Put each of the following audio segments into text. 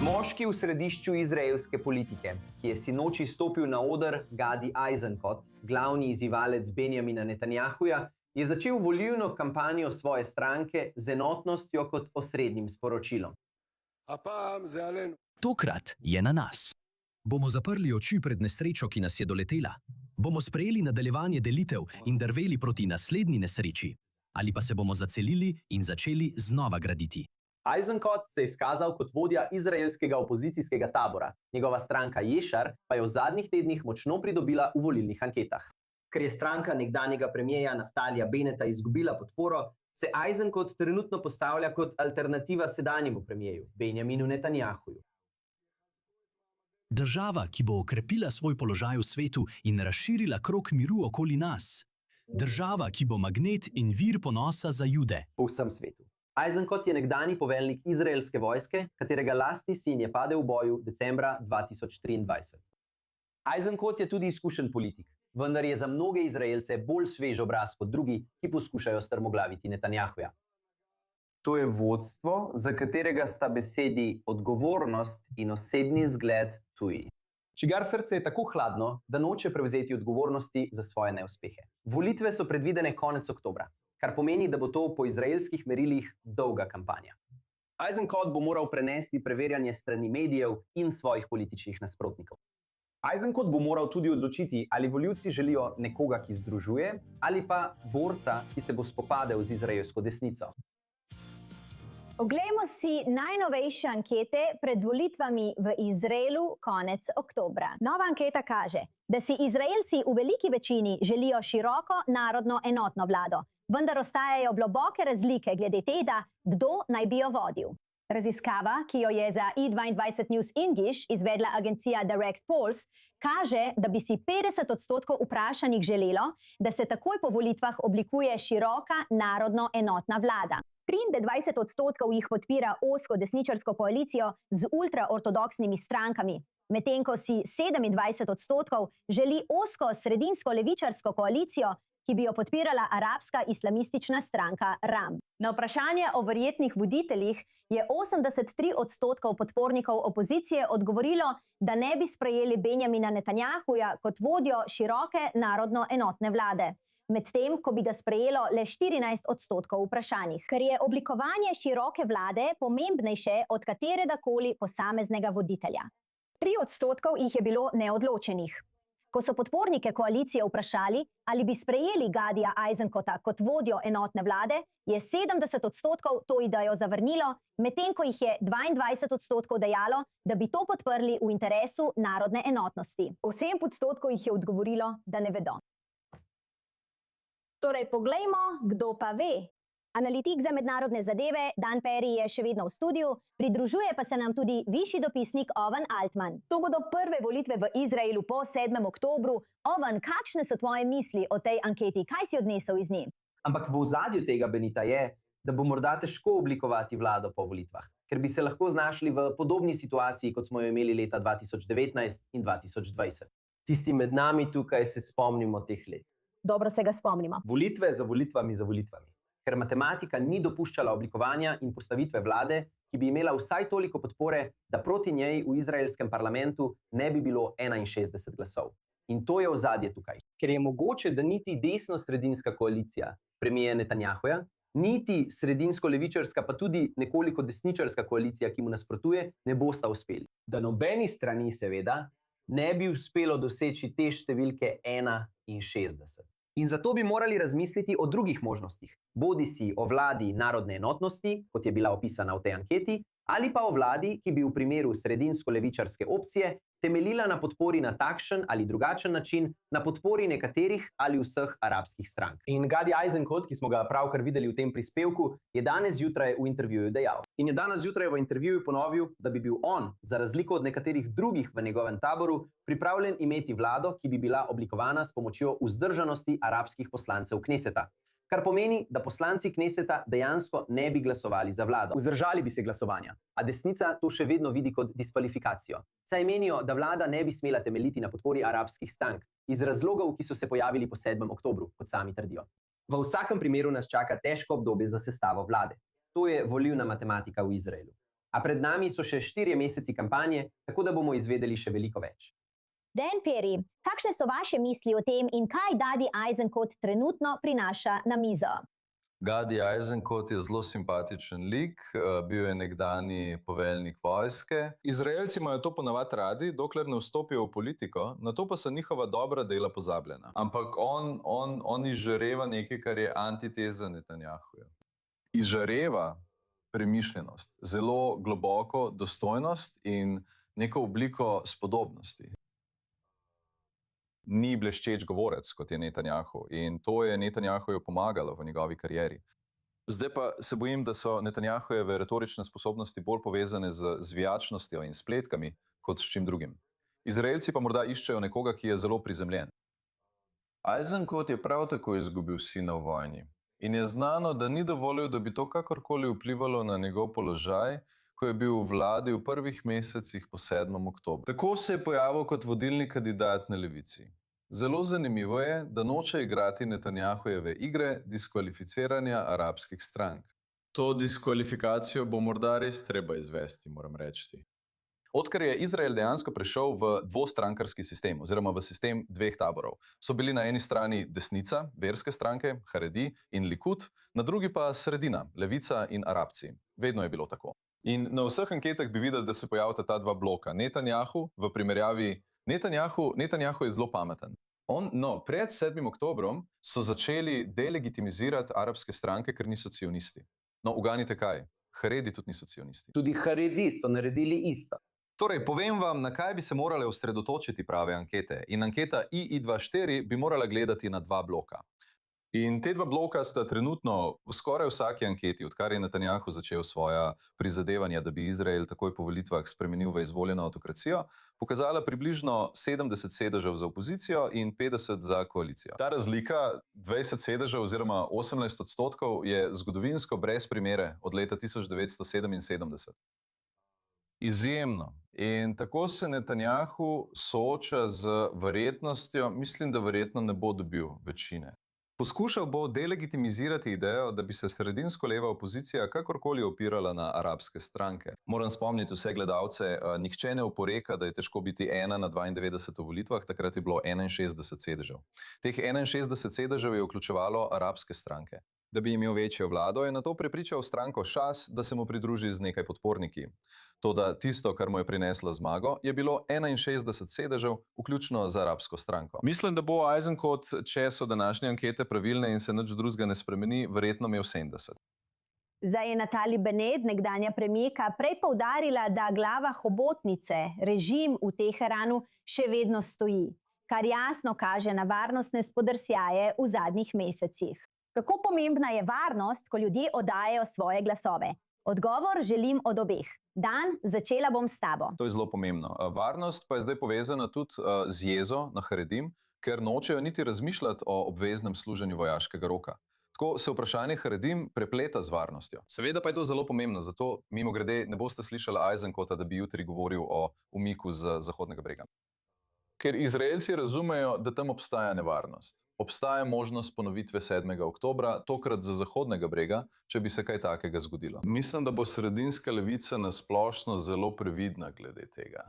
Moški v središču izraelske politike, ki je sinoči stopil na oder Gadi Eisenkot, glavni izzivalec Benjamina Netanjahuja, je začel volilno kampanjo svoje stranke z enotnostjo kot osrednjim sporočilom. Tokrat je na nas. Bomo zaprli oči pred nesrečo, ki nas je doletela? Bomo sprejeli nadaljevanje delitev in drveli proti naslednji nesreči? Ali pa se bomo zacelili in začeli znova graditi? Eisenkot se je izkazal kot vodja izraelskega opozicijskega tabora. Njegova stranka Ješar pa je v zadnjih tednih močno pridobila v volilnih anketah. Ker je stranka nekdanjega premierja Naftalija Beneta izgubila podporo, se Eisenkot trenutno postavlja kot alternativa sedanjemu premierju, Benjaminu Netanjahuju. Država, ki bo okrepila svoj položaj v svetu in razširila krog miru okoli nas. Država, ki bo magnet in vir ponosa za Jude. Po vsem svetu. Eisenkot je nekdanji poveljnik izraelske vojske, katerega lastni sin je padel v boju decembra 2023. Eisenkot je tudi izkušen politik, vendar je za mnoge Izraelce bolj svež obraz kot drugi, ki poskušajo strmoglaviti Netanjahuja. To je vodstvo, za katerega sta besedi odgovornost in osebni zgled tuji. Čigar srce je tako hladno, da noče prevzeti odgovornosti za svoje neuspehe. Volitve so predvidene konec oktobra, kar pomeni, da bo to po izraelskih merilih dolga kampanja. Eisenkot bo moral prenesti preverjanje strani medijev in svojih političnih nasprotnikov. Eisenkot bo moral tudi odločiti, ali volivci želijo nekoga, ki združuje, ali pa borca, ki se bo spopadel z izraelsko desnico. Oglejmo si najnovejše ankete pred volitvami v Izraelu konec oktobra. Nova anketa kaže, da si Izraelci v veliki večini želijo široko narodno enotno vlado, vendar ostajajo globoke razlike glede tega, kdo naj bi jo vodil. Raziskava, ki jo je za i22 News English izvedla agencija Direct Polls, kaže, da bi si 50% vprašanih želelo, da se takoj po volitvah oblikuje široka narodno enotna vlada. 23% jih podpira ozko desničarsko koalicijo z ultraortodoksnimi strankami, medtem ko si 27% želi ozko sredinsko levičarsko koalicijo, ki bi jo podpirala arabska islamistična stranka RAM. Na vprašanje o verjetnih voditeljih je 83% podpornikov opozicije odgovorilo, da ne bi sprejeli Benjamina Netanjahuja kot vodjo široke narodno enotne vlade, medtem ko bi ga sprejelo le 14% vprašanih. Ker je oblikovanje široke vlade pomembnejše od kateregakoli posameznega voditelja. 3% jih je bilo neodločenih. Ko so podpornike koalicije vprašali, ali bi sprejeli Gadija Eisenkota kot vodjo enotne vlade, je 70% to idejo zavrnilo, medtem ko jih je 22% dejalo, da bi to podprli v interesu narodne enotnosti. 7% jih je odgovorilo, da ne vedo. Torej, poglejmo, kdo pa ve. Analitik za mednarodne zadeve Dan Perry je še vedno v studiu, pridružuje pa se nam tudi višji dopisnik Ovan Altman. To bodo prve volitve v Izraelu po 7. oktobru. Ovan, kakšne so tvoje misli o tej anketi? Kaj si odnesel iz nje? Ampak v ozadju tega, Benita, je, da bo morda težko oblikovati vlado po volitvah, ker bi se lahko znašli v podobni situaciji, kot smo jo imeli leta 2019 in 2020. Tisti med nami tukaj se spomnimo teh let. Dobro se ga spomnimo. Volitve za volitvami. Ker matematika ni dopuščala oblikovanja in postavitve vlade, ki bi imela vsaj toliko podpore, da proti njej v izraelskem parlamentu ne bi bilo 61 glasov. In to je ozadje tukaj. Ker je mogoče, da niti desno-sredinska koalicija premierja Netanjahuja, niti sredinsko-levičarska, pa tudi nekoliko desničarska koalicija, ki mu nasprotuje, ne bosta uspeli. Da nobeni strani, seveda, ne bi uspelo doseči te številke 61. In zato bi morali razmisliti o drugih možnostih, bodisi o vladi narodne enotnosti, kot je bila opisana v tej anketi, ali pa o vladi, ki bi v primeru sredinsko-levičarske opcije temeljila na podpori na takšen ali drugačen način, na podpori nekaterih ali vseh arabskih strank. In Gadi Eisenkot, ki smo ga pravkar videli v tem prispevku, je danes zjutraj v intervjuju dejal. In je danes zjutraj v intervjuju ponovil, da bi bil on, za razliko od nekaterih drugih v njegovem taboru, pripravljen imeti vlado, ki bi bila oblikovana s pomočjo vzdržanosti arabskih poslancev Kneseta. Kar pomeni, da poslanci Kneseta dejansko ne bi glasovali za vlado. Vzdržali bi se glasovanja, a desnica to še vedno vidi kot diskvalifikacijo. Saj menijo, da vlada ne bi smela temeljiti na podpori arabskih strank, iz razlogov, ki so se pojavili po 7. oktobru, kot sami trdijo. V vsakem primeru nas čaka težko obdobje za sestavo vlade. To je volilna matematika v Izraelu. A pred nami so še 4 meseci kampanje, tako da bomo izvedeli še veliko več. Dan Peri, kakšne so vaše misli o tem in kaj Gadi Eisenkot trenutno prinaša na mizo? Gadi Eisenkot je zelo simpatičen lik, bil je nekdanji poveljnik vojske. Izraelci imajo to ponavadi radi, dokler ne vstopijo v politiko, nato pa so njihova dobra dela pozabljena. Ampak on izžareva nekaj, kar je antiteza Netanjahuja. Izžareva premišljenost, zelo globoko dostojnost in neko obliko spodobnosti. Ni bleščeč govorec, kot je Netanjahu, in to je Netanjahuju pomagalo v njegovi karieri. Zdaj pa se bojim, da so Netanjahujeve retorične sposobnosti bolj povezane z zvijačnostjo in spletkami, kot s čim drugim. Izraelci pa morda iščejo nekoga, ki je zelo prizemljen. Eisenkot je prav tako izgubil sina v vojni in je znano, da ni dovolil, da bi to kakorkoli vplivalo na njegov položaj, ko je bil v vladi v prvih mesecih po 7. oktobru. Tako se je pojavil kot vodilni kandidat na levici. Zelo zanimivo je, da noče igrati Netanjahujeve igre diskvalificiranja arabskih strank. To diskvalifikacijo bo morda res treba izvesti, moram reči. Odkar je Izrael dejansko prešel v dvostrankarski sistem, oziroma v sistem dveh taborov, so bili na eni strani desnica, verske stranke, Haredi in Likud, na drugi pa sredina, levica in arabci. Vedno je bilo tako. In na vseh anketah bi videli, da se pojavita ta dva bloka. Netanjahu v primerjavi Netanjahu je zelo pameten. Pred 7. oktobrom so začeli delegitimizirati arabske stranke, ker niso cionisti. Uganite kaj? Haredi tudi niso cionisti. Tudi Haredi so naredili isto. Torej, povem vam, na kaj bi se morale osredotočiti prave ankete. In anketa II24 bi morala gledati na dva bloka. In te dva bloka sta trenutno v skoraj vsaki anketi, odkar je Netanjahu začel svoja prizadevanja, da bi Izrael takoj po volitvah spremenil v izvoljeno autokracijo, pokazala približno 70 sedežev za opozicijo in 50 za koalicijo. Ta razlika, 20 sedežev oziroma 18%, je zgodovinsko brez primere od leta 1977. Izjemno. In tako se Netanjahu sooča z verjetnostjo, mislim, da verjetno ne bo dobil večine. Poskušal bo delegitimizirati idejo, da bi se sredinsko leva opozicija kakorkoli opirala na arabske stranke. Moram spomniti vse gledalce, nihče ne oporeka, da je težko biti 1 na 92 v volitvah, takrat je bilo 61 sedežev. Teh 61 sedežev je vključevalo arabske stranke. Da bi imel večjo vlado, je nato prepričal stranko Šas, da se mu pridruži z nekaj podporniki. Toda tisto, kar mu je prineslo zmago, je bilo 61 sedežev, vključno z arabsko stranko. Mislim, da bo Eisenkot, če so današnje ankete pravilne in se nič drugega ne spremeni, verjetno imel 70. Zdaj je Natali Bennett, nekdanja premijerka, prej poudarila, da glava hobotnice, režim v Teheranu, še vedno stoji, kar jasno kaže na varnostne spodrsljaje v zadnjih mesecih. Kako pomembna je varnost, ko ljudje oddajajo svoje glasove? Odgovor želim od obeh. Dan, začela bom s tabo. To je zelo pomembno. Varnost pa je zdaj povezana tudi z jezo na Haredim, ker nočejo niti razmišljati o obveznem služenju vojaškega roka. Tako se vprašanje Haredim prepleta z varnostjo. Seveda pa je to zelo pomembno, zato mimogrede ne boste slišali Eisenkota, da bi jutri govoril o umiku z Zahodnega brega. Ker Izraelci razumejo, da tam obstaja nevarnost. Obstaja možnost ponovitve 7. oktobra, tokrat za Zahodnega brega, če bi se kaj takega zgodilo. Mislim, da bo sredinska levica nasplošno zelo previdna glede tega.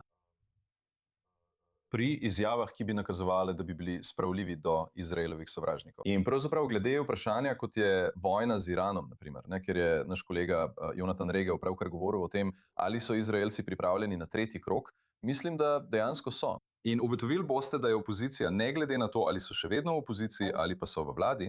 Pri izjavah, ki bi nakazovali, da bi bili spravljivi do Izraelovih sovražnikov. In pravzaprav glede vprašanja, kot je vojna z Iranom, naprimer, ker je naš kolega Jonathan Regel pravkar govoril o tem, ali so Izraelci pripravljeni na tretji krog, mislim, da dejansko so. In ugotovili boste, da je opozicija, ne glede na to, ali so še vedno v opoziciji ali pa so v vladi,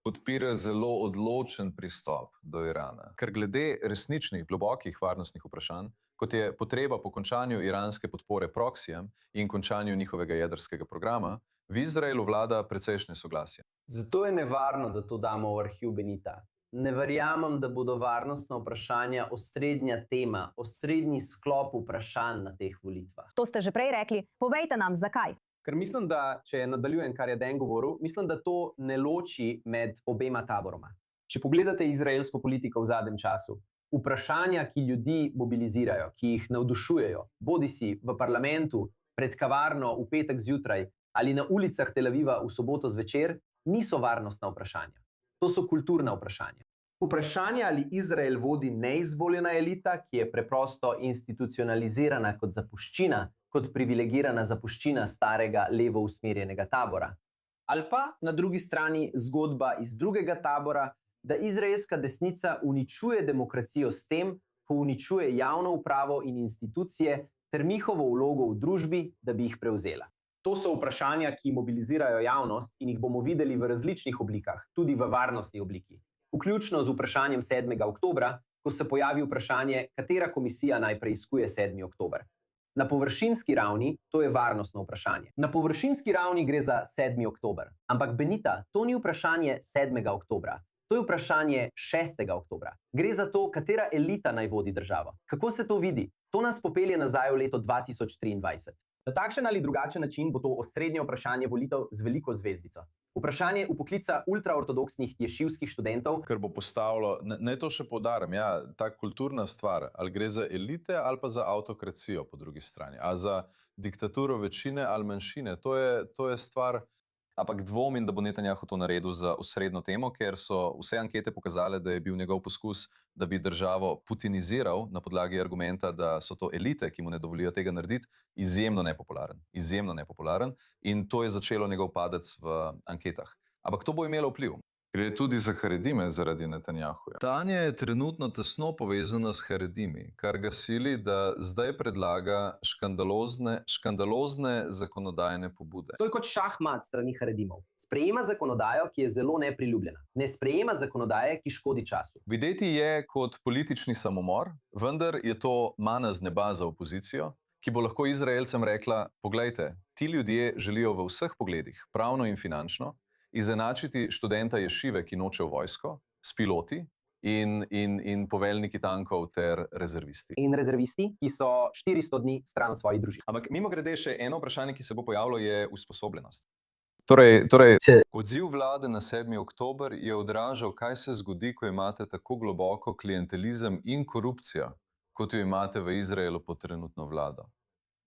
podpira zelo odločen pristop do Irana. Ker glede resničnih, globokih varnostnih vprašanj, kot je potreba po končanju iranske podpore proksijem in končanju njihovega jedrskega programa, v Izraelu vlada precejšnje soglasje. Zato je nevarno, da to damo v arhiv Benita. Ne verjamem, da bodo varnostna vprašanja osrednja tema, osrednji sklop vprašanj na teh volitvah. To ste že prej rekli. Povejte nam, zakaj? Ker mislim, da, če nadaljujem, kar je Dan govoril, mislim, da to ne loči med obema taboroma. Če pogledate izraelsko politiko v zadnjem času, vprašanja, ki ljudi mobilizirajo, ki jih navdušujejo, bodisi v parlamentu, pred kavarno v petek zjutraj ali na ulicah Tel Aviva v soboto zvečer, niso varnostna vprašanja. To so kulturna vprašanja. Vprašanje, ali Izrael vodi neizvoljena elita, ki je preprosto institucionalizirana kot zapuščina, kot privilegirana zapuščina starega levo usmerjenega tabora. Ali pa na drugi strani zgodba iz drugega tabora, da izraelska desnica uničuje demokracijo s tem, ko uničuje javno upravo in institucije ter njihovo vlogo v družbi, da bi jih prevzela. To so vprašanja, ki mobilizirajo javnost in jih bomo videli v različnih oblikah, tudi v varnostni obliki. Vključno z vprašanjem 7. oktobra, ko se pojavi vprašanje, katera komisija naj preiskuje 7. oktober. Na površinski ravni to je varnostno vprašanje. Na površinski ravni gre za 7. oktober. Ampak Benita, to ni vprašanje 7. oktobra. To je vprašanje 6. oktobra. Gre za to, katera elita naj vodi državo. Kako se to vidi? To nas popelje nazaj v leto 2023. Na takšen ali drugačen način bo to osrednje vprašanje volitev z veliko zvezdico. Vprašanje vpoklica ultraortodoksnih ješivskih študentov, Ker bo postavilo, naj to še poudarim, ja, ta kulturna stvar, ali gre za elite ali pa za avtokracijo po drugi strani, a za diktaturo večine ali manjšine, to je stvar. Ampak dvomim, da bo Netanjahu to naredil za osrednjo temo, ker so vse ankete pokazale, da je bil njegov poskus, da bi državo putiniziral na podlagi argumenta, da so to elite, ki mu ne dovolijo tega narediti, izjemno nepopularen. Izjemno nepopularen in to je začelo njegov padec v anketah. Ampak to bo imelo vpliv. Gre tudi za Haredime zaradi Netanjahuja. Tanja je trenutno tesno povezana s Haredimi, kar ga sili, da zdaj predlaga škandalozne zakonodajne pobude. To je kot šahmat strani Haredimov. Sprejema zakonodajo, ki je zelo nepriljubljena. Ne sprejema zakonodaje, ki škodi času. Videti je kot politični samomor, vendar je to mana z neba za opozicijo, ki bo lahko Izraelcem rekla, poglejte, ti ljudje želijo v vseh pogledih, pravno in finančno, izenačiti študenta ješive, ki noče v vojsko, s piloti in poveljniki tankov ter rezervisti. In rezervisti, ki so 400 dni stran od svojih družin. Ampak mimogrede še eno vprašanje, ki se bo pojavilo, je usposobljenost. Odziv vlade na 7. oktober je odražal, kaj se zgodi, ko imate tako globoko klientelizem in korupcijo, kot jo imate v Izraelu pod trenutno vlado.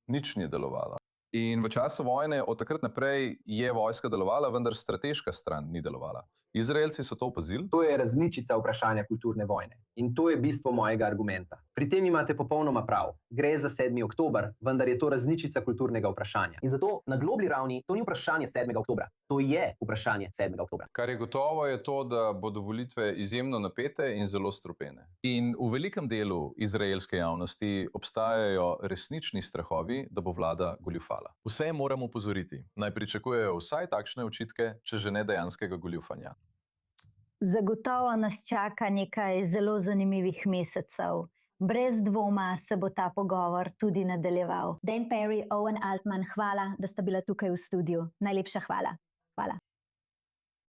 Nič ni delovalo. In v času vojne od takrat naprej je vojska delovala, vendar strateška stran ni delovala. Izraelci so to opazili. To je različica vprašanja kulturne vojne. In to je bistvo mojega argumenta. Pri tem imate popolnoma prav. Gre za 7. oktober, vendar je to različica kulturnega vprašanja. In zato na globalni ravni to ni vprašanje 7. oktobra. To je vprašanje 7. oktobra. Kar je gotovo, je to, da bodo volitve izjemno napete in zelo strupene. In v velikem delu izraelske javnosti obstajajo resnični strahovi, da bo vlada goljufala. Vse moramo opozoriti. Naj pričakujejo vsaj takšne očitke, če že ne dejanskega goljufanja. Zagotovo nas čaka nekaj zelo zanimivih mesecev. Brez dvoma se bo ta pogovor tudi nadaljeval. Dan Perry, Owen Altman, hvala, da sta bila tukaj v studiu. Najlepša hvala. Hvala.